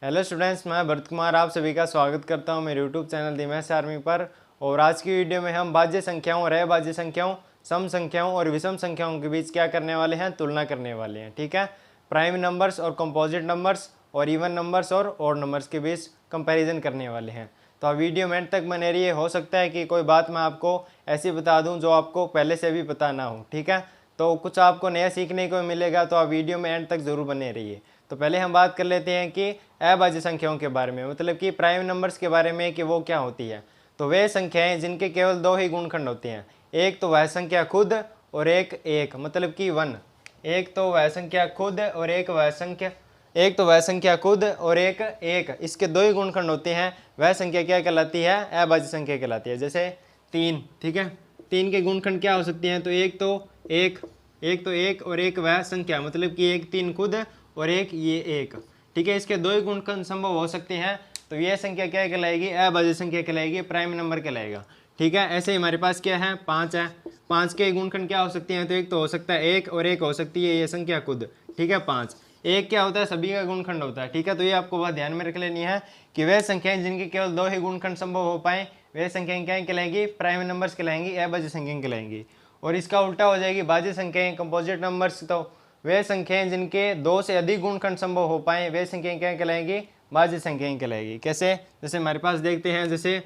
Hello students, मैं भरत कुमार आप सभी का स्वागत करता हूं मेरे YouTube channel the maths army पर। और आज की वीडियो में हम भाज्य संख्याओं और अभाज्य संख्याओं, सम संख्याओं और विषम संख्याओं के बीच क्या करने वाले हैं, तुलना करने वाले हैं। ठीक है, प्राइम नंबर्स और कंपोजिट नंबर्स और इवन नंबर्स और ऑड नंबर्स के बीच कंपेरिजन करने वाले हैं। तो आप वीडियो में एंड तक बने रहिए। हो सकता है कि कोई बात मैं आपको ऐसी बता दूँ जो आपको पहले से भी पता ना हो। ठीक है, तो कुछ आपको नया सीखने को मिलेगा, तो आप वीडियो में एंड तक ज़रूर बने रहिए। तो पहले हम बात कर लेते हैं कि अभाज्य संख्याओं के बारे में, मतलब कि प्राइम नंबर्स के बारे में कि वो क्या होती है। तो वे संख्याएं जिनके केवल दो ही गुणखंड होते हैं, एक तो वह संख्या खुद और एक मतलब कि वन। एक तो वह संख्या खुद और एक वह संख्या खुद और एक इसके दो ही गुणखंड होते हैं, वह संख्या क्या कहलाती है, अभाज्य संख्या कहलाती है। जैसे 3, ठीक है, 3 के गुणखंड क्या हो सकते हैं, तो एक और एक वह संख्या, मतलब कि एक 3 खुद और एक ये एक। ठीक है, इसके दो ही गुणखंड संभव हो सकते हैं, तो ये संख्या क्या कहलाएगी, अभाज्य संख्या कहलाएगी, प्राइम नंबर कहलाएगा। ठीक है, ऐसे ही हमारे पास क्या है, 5 है। 5 के गुणखंड क्या हो सकते हैं, तो एक तो हो सकता है एक और एक हो सकती है ये संख्या खुद। ठीक है, 5 एक क्या होता है, सभी का गुणखंड होता है। ठीक है, तो ये आपको बात ध्यान में रख लेनी है कि वे संख्याएं जिनके केवल दो ही गुणखंड संभव हो पाए, वे संख्याएं क्या कहलाएंगी, प्राइम नंबर्स कहलाएंगी, अभाज्य संख्याएं कहलाएंगी। और इसका उल्टा हो जाएगी भाज्य संख्याएं, कंपोजिट नंबर्स। तो वे संख्याएं जिनके दो से अधिक गुणखंड संभव हो पाए, वे संख्याएं क्या कहलाएंगी, भाज्य संख्याएं कहलाएगी। कैसे, जैसे हमारे पास देखते हैं, जैसे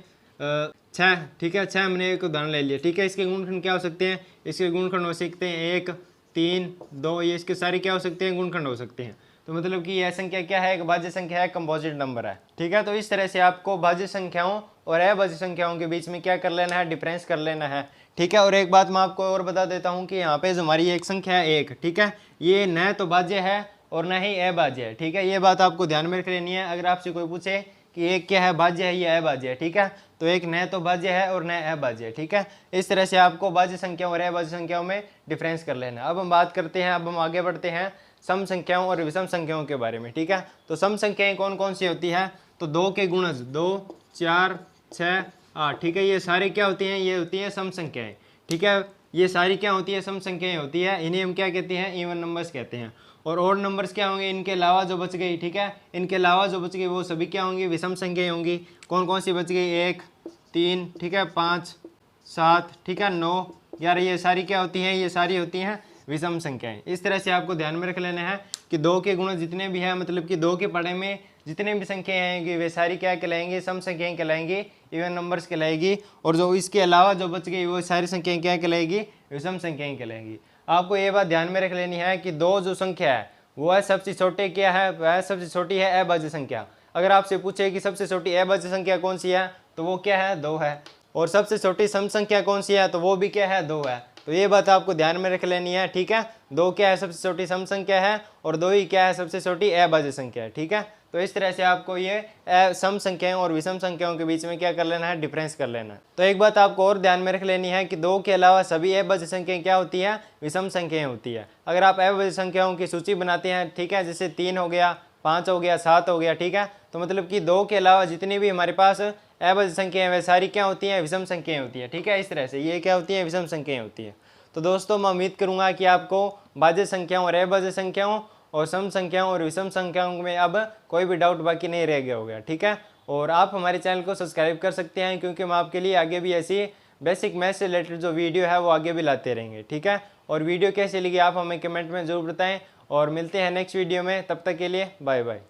6। ठीक है, 6 हमने एक उदाहरण ले लिया। ठीक है, इसके गुणखंड क्या हो सकते हैं, इसके गुणखंड हो सकते हैं 1, 3, 2, ये इसके सारे क्या हो सकते हैं, गुणखंड हो सकते हैं। तो मतलब कि यह संख्या क्या है, एक भाज्य संख्या है, कंपोजिट नंबर है। ठीक है, तो इस तरह से आपको भाज्य संख्याओं और अभाज्य संख्याओं के बीच में क्या कर लेना है, डिफरेंस कर लेना है। ठीक है, और एक बात मैं आपको और बता देता हूँ कि यहाँ पे जो हमारी एक संख्या है 1, ठीक है, ये न तो भाज्य है और न ही अभाज्य है। ठीक है, ये बात आपको ध्यान में रख लेनी है। अगर आपसे कोई पूछे कि एक क्या है, भाज्य है या अभाज्य है, ठीक है, तो एक न तो भाज्य है और न अभाज्य है। ठीक है, इस तरह से आपको भाज्य संख्याओं और अभाज्य संख्याओं में डिफरेंस कर लेना है। अब हम बात करते हैं, अब हम आगे बढ़ते हैं सम संख्याओं और विषम संख्याओं के बारे में। ठीक है, तो सम संख्याएं कौन कौन सी होती है, तो 2 के गुणज 2, 4, 6, 8। ठीक है, ये सारी क्या होती हैं, ये होती हैं सम संख्याएं। ठीक है, ये सारी क्या होती है, सम संख्याएं होती है। इन्हें हम क्या कहते हैं, इवन नंबर्स कहते हैं। और ऑड नंबर्स क्या होंगे, इनके अलावा जो बच गई, ठीक है, इनके अलावा जो बच गई वो सभी क्या होंगी, विषम संख्याएं होंगी। कौन कौन सी बच गई, 1, 3, ठीक है, 5, 7, ठीक है, 9, 11, ये सारी क्या होती हैं, ये सारी होती हैं विषम संख्याएं। इस तरह से आपको ध्यान में रख लेना है कि 2 के गुण जितने भी हैं, मतलब कि 2 के पढ़े में जितने भी संख्याएं आएंगी वे सारी क्या कहलाएंगी, सम संख्याएं कहलाएंगी, इवन नंबर्स कहलाएगी। और जो इसके अलावा जो बच गई वो सारी संख्याएं क्या कहलाएगी, विषम संख्याएं कहलाएंगी। आपको ये बात ध्यान में रख लेनी है कि 2 जो संख्या है वो है सबसे छोटे क्या है, वह सबसे छोटी है अभाज्य संख्या। अगर आपसे पूछे कि सबसे छोटी अभाज्य संख्या कौन सी है, तो वो क्या है, 2 है। और सबसे छोटी सम संख्या कौन सी है, तो वो भी क्या है, 2 है। तो ये बात आपको ध्यान में रख लेनी है। ठीक है, 2 क्या है, सबसे छोटी सम संख्या है, और 2 ही क्या है, सबसे छोटी अभाज्य संख्या है। ठीक है, तो इस तरह से आपको ये सम संख्याओं और विषम संख्याओं के बीच में क्या कर लेना है, डिफरेंस कर लेना है। तो एक बात आपको और ध्यान में रख लेनी है कि 2 के अलावा सभी अभाज्य संख्याएं क्या होती है, विषम संख्याएं होती है। अगर आप अभाज्य संख्याओं की सूची बनाते हैं, ठीक है, जैसे 3 हो गया, 5 हो गया, 7 हो गया, ठीक है, तो मतलब कि 2 के अलावा जितनी भी हमारे पास अभाज्य संख्याएं वे सारी क्या होती हैं, विषम संख्याएं होती हैं। ठीक है, इस तरह से ये क्या होती है, विषम संख्याएं होती हैं। तो दोस्तों, मैं उम्मीद करूंगा कि आपको भाज्य संख्याओं और अभाज्य संख्याओं और सम संख्याओं और विषम संख्याओं में अब कोई भी डाउट बाकी नहीं रह गया होगा। ठीक है, और आप हमारे चैनल को सब्सक्राइब कर सकते हैं, क्योंकि हम आपके लिए आगे भी ऐसी बेसिक मैथ्स से रिलेटेड जो वीडियो है वो आगे भी लाते रहेंगे। ठीक है, और वीडियो कैसी लगी आप हमें कमेंट में ज़रूर बताएं, और मिलते हैं नेक्स्ट वीडियो में। तब तक के लिए बाय बाय।